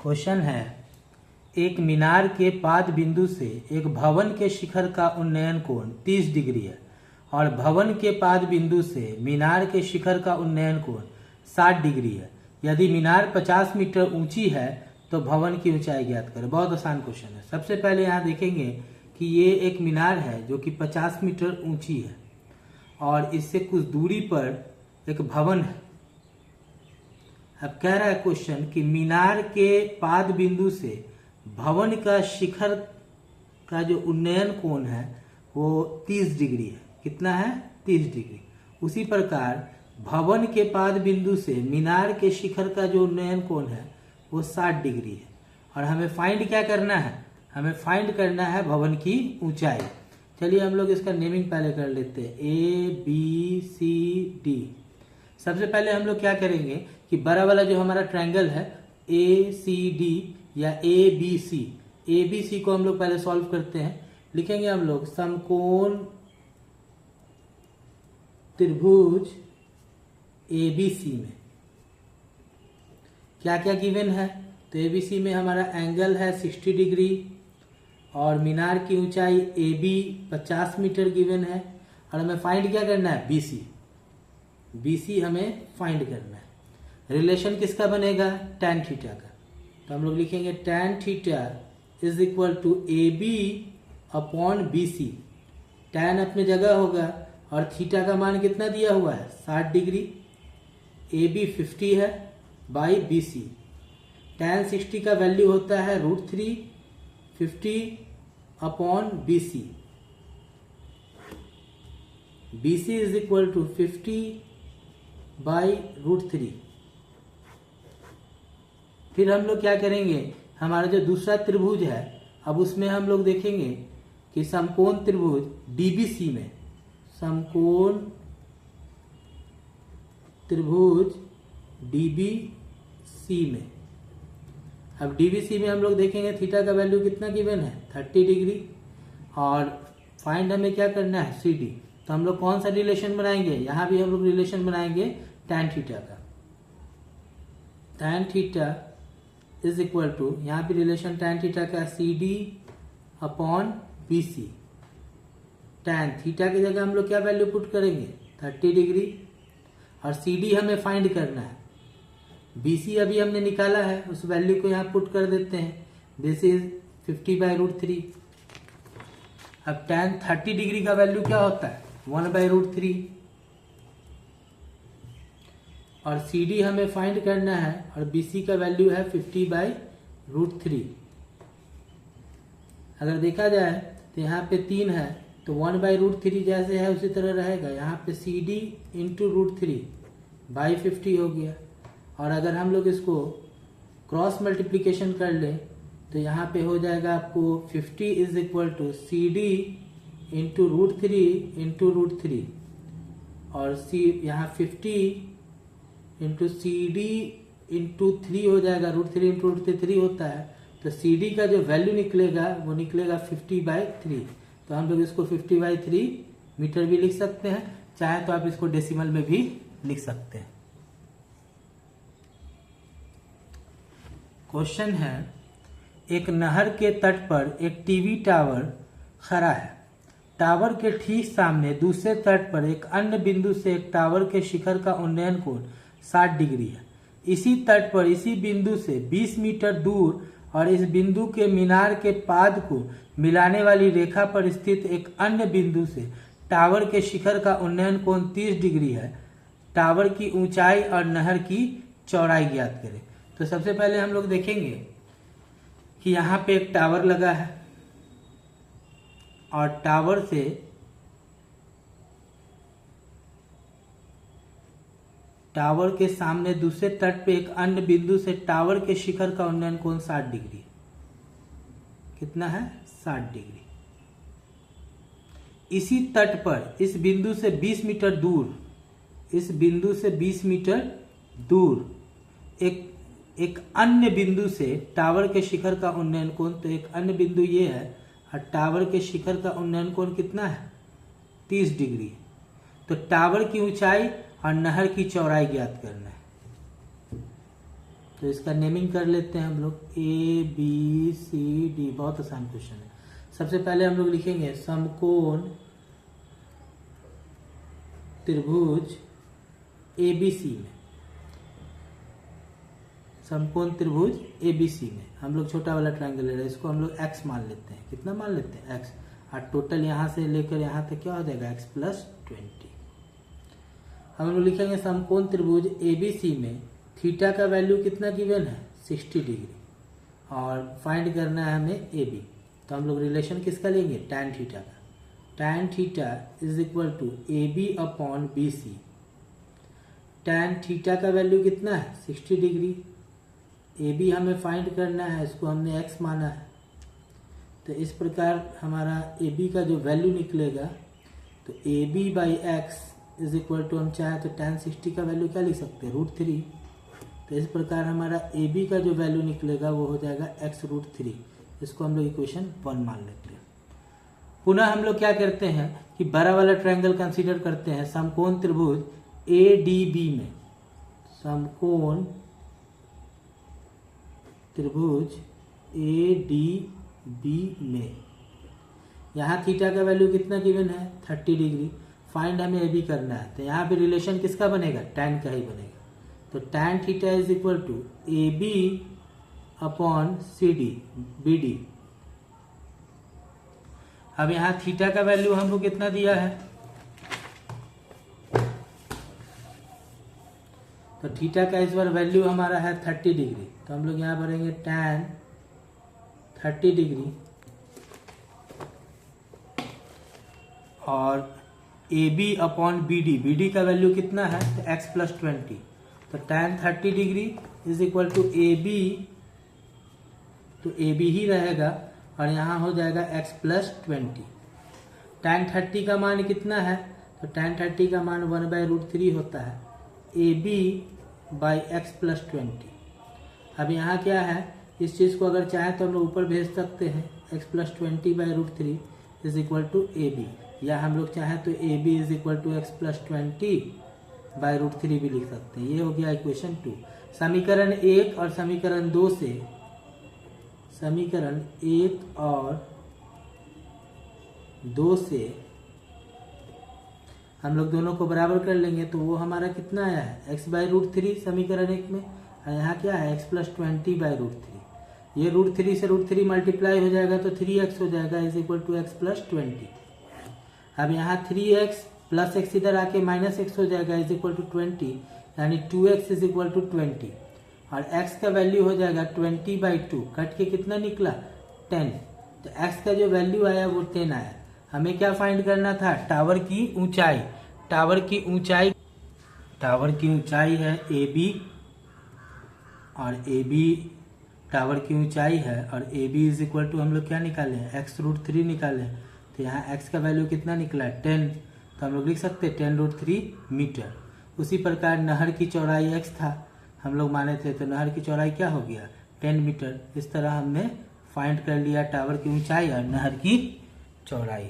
Question है, एक मीनार के पाद बिंदु से एक भवन के शिखर का उन्नयन कोण 30 डिग्री है और भवन के पाद बिंदु से मीनार के शिखर का उन्नयन कोण 60 डिग्री है। यदि मीनार 50 मीटर ऊंची है तो भवन की ऊंचाई ज्ञात करें। बहुत आसान क्वेश्चन है। सबसे पहले यहाँ देखेंगे कि ये एक मीनार है जो कि 50 मीटर ऊंची है और इससे कुछ दूरी पर एक भवन है। अब कह रहा है क्वेश्चन कि मीनार के पाद बिंदु से भवन का शिखर का जो उन्नयन कोण है वो 30 डिग्री है। कितना है? 30 डिग्री। उसी प्रकार भवन के पाद बिंदु से मीनार के शिखर का जो उन्नयन कोण है वो 60 डिग्री है और हमें फाइंड क्या करना है? हमें फाइंड करना है भवन की ऊंचाई। चलिए हम लोग इसका नेमिंग पहले कर लेते हैं, ABCD। सबसे पहले हम लोग क्या करेंगे कि बड़ा वाला जो हमारा ट्रायंगल है ACD या ABC को हम लोग पहले सॉल्व करते हैं। लिखेंगे हम लोग समकोण त्रिभुज ABC में क्या क्या गिवन है। तो ABC में हमारा एंगल है 60 डिग्री और मीनार की ऊंचाई AB 50 मीटर गिवन है और हमें फाइंड क्या करना है? BC हमें फाइंड करना है। रिलेशन किसका बनेगा? tan थीटा का। तो हम लोग लिखेंगे tan theta is equal to AB upon BC। tan अपनी जगह होगा और थीटा का मान कितना दिया हुआ है? 60 डिग्री। AB 50 है बाई BC। tan 60 का वैल्यू होता है √3, 50 upon BC। BC is equal to 50 by √3। फिर हम लोग क्या करेंगे, हमारा जो दूसरा त्रिभुज है अब उसमें हम लोग देखेंगे कि समकोण त्रिभुज DBC में, समकोण त्रिभुज DBC में, अब DBC में हम लोग देखेंगे थीटा का वैल्यू कितना गिवन है? 30 डिग्री और फाइंड हमें क्या करना है? CD। तो हम लोग कौन सा रिलेशन बनाएंगे? यहाँ भी हम लोग रिलेशन बनाएंगे tan थीटा का। tan theta is equal to, यहाँ भी रिलेशन tan थीटा का CD upon BC। tan theta की जगह हम लोग क्या वैल्यू पुट करेंगे? 30 डिग्री और CD हमें फाइंड करना है। BC अभी हमने निकाला है, उस वैल्यू को यहाँ पुट कर देते हैं। This is 50 by √3। अब tan 30 डिग्री का वैल्यू क्या होता है? 1 बाई √3 और CD हमें फाइंड करना है और BC का वैल्यू है 50 बाई √3। अगर देखा जाए तो यहाँ पे 3 है तो 1 बाई √3 जैसे है उसी तरह रहेगा। यहाँ पे CD इंटू √3 बाई 50 हो गया और अगर हम लोग इसको क्रॉस मल्टीप्लीकेशन कर लें तो यहाँ पे हो जाएगा आपको 50 is equal to CD into √3 और यहाँ 50 इंटू CD इंटू 3 हो जाएगा। √3 इंटू √3 होता है तो CD का जो वैल्यू निकलेगा वो निकलेगा 50 बाई 3। तो हम लोग इसको 50 बाई 3 मीटर भी लिख सकते हैं, चाहे तो आप इसको डेसिमल में भी लिख सकते हैं। क्वेश्चन है, एक नहर के तट पर एक टीवी टावर खड़ा है। टावर के ठीक सामने दूसरे तट पर एक अन्य बिंदु से एक टावर के शिखर का उन्नयन कोण 60 डिग्री है। इसी तट पर इसी बिंदु से 20 मीटर दूर और इस बिंदु के मीनार के पाद को मिलाने वाली रेखा पर स्थित एक अन्य बिंदु से टावर के शिखर का उन्नयन कोण 30 डिग्री है। टावर की ऊंचाई और नहर की चौड़ाई ज्ञात करें। तो सबसे पहले हम लोग देखेंगे कि यहाँ पे एक टावर लगा है और टावर से टावर के सामने दूसरे तट पे एक अन्य बिंदु से टावर के शिखर का उन्नयन कोण 60 डिग्री। कितना है? 60 डिग्री। इसी तट पर इस बिंदु से 20 मीटर दूर, इस बिंदु से 20 मीटर दूर एक अन्य बिंदु से टावर के शिखर का उन्नयन कोण, तो एक अन्य बिंदु ये है और टावर के शिखर का उन्नयन कोण कितना है? 30 डिग्री। तो टावर की ऊंचाई और नहर की चौड़ाई ज्ञात करना है। तो इसका नेमिंग कर लेते हैं हम लोग ABCD। बहुत आसान क्वेश्चन है। सबसे पहले हम लोग लिखेंगे समकोण त्रिभुज ABC में, समकोण त्रिभुज ABC में हम लोग छोटा वाला ट्रायंगल ले रहे हैं, इसको हम लोग x मान लेते हैं। कितना मान लेते हैं? x। और टोटल यहाँ से लेकर यहाँ तक क्या हो जाएगा? x + 20। हम लोग लिखेंगे समकोण त्रिभुज ABC में थीटा का वैल्यू कितना गिवन है? 60 डिग्री, और फाइंड करना है हमें AB। तो हम लोग रिलेशन किसका लेंगे? tan थीटा का। tan theta = AB/BC। tan theta का वैल्यू कितना है? 60 डिग्री। AB हमें फाइंड करना है, इसको हमने x माना है। तो इस प्रकार हमारा AB का जो वैल्यू निकलेगा, तो AB/x = हम चाहे तो tan 60 का वैल्यू क्या लिख सकते हैं? √3। तो इस प्रकार हमारा AB का जो वैल्यू निकलेगा वो हो जाएगा x√3। इसको हम लोग इक्वेशन 1 मान लेते हैं। पुनः हम लोग क्या करते हैं कि बड़ा वाला ट्रायंगल कंसीडर करते हैं समकोण त्रिभुज ADB में। समकोण त्रिभुज ADB में यहाँ थीटा का वैल्यू कितना गिवन है? 30 डिग्री। फाइंड हमें AB करना है, तो यहाँ पे रिलेशन किसका बनेगा? tan का ही बनेगा। तो tan थीटा = AB/CD BD। अब यहाँ थीटा का वैल्यू हमको कितना दिया है? तो थीटा का इस बार वैल्यू हमारा है 30 डिग्री। तो हम लोग यहाँ भरेंगे tan 30 डिग्री, और AB/BD, BD का वैल्यू कितना है? तो x + 20। तो tan 30 डिग्री = AB, तो AB ही रहेगा, और यहाँ हो जाएगा x + 20। tan 30 का मान कितना है? तो tan 30 का मान 1/√3 होता है, AB/x + 20। अब यहाँ क्या है? इस चीज़ को अगर चाहे तो हम लोग ऊपर भेज सकते हैं, x + 20/√3 = AB, या हम लोग चाहें तो AB = x + 20/√3 भी लिख सकते हैं। ये हो गया इक्वेशन 2। समीकरण 1 और समीकरण 2 से, समीकरण 1 और 2 से हम लोग दोनों को बराबर कर लेंगे, तो वो हमारा कितना आया है? x/√3 समीकरण 1 में, और यहाँ क्या है? x + 20/√3। ये √3 से √3 मल्टीप्लाई हो जाएगा तो 3x हो जाएगा, = x + 20। अब यहाँ 3x + x इधर आके -x हो जाएगा, = 20, यानी 2x = 20, और x का वैल्यू हो जाएगा 20/2। कट के कितना निकला? 10। तो x का जो वैल्यू आया वो 10 आया। हमें क्या फाइंड करना था? टावर की ऊंचाई। टावर की ऊंचाई है AB, और AB टावर की ऊंचाई है, और AB = हम लोग क्या निकाले हैं? x√3 निकाले। तो यहाँ x का वैल्यू कितना निकला है? 10। तो हम लोग लिख सकते हैं 10√3 मीटर। उसी प्रकार नहर की चौड़ाई x था, हम लोग माने थे, तो नहर की चौड़ाई क्या हो गया? 10 मीटर। इस तरह हमने फाइंड कर लिया टावर की ऊंचाई और नहर की चौड़ाई।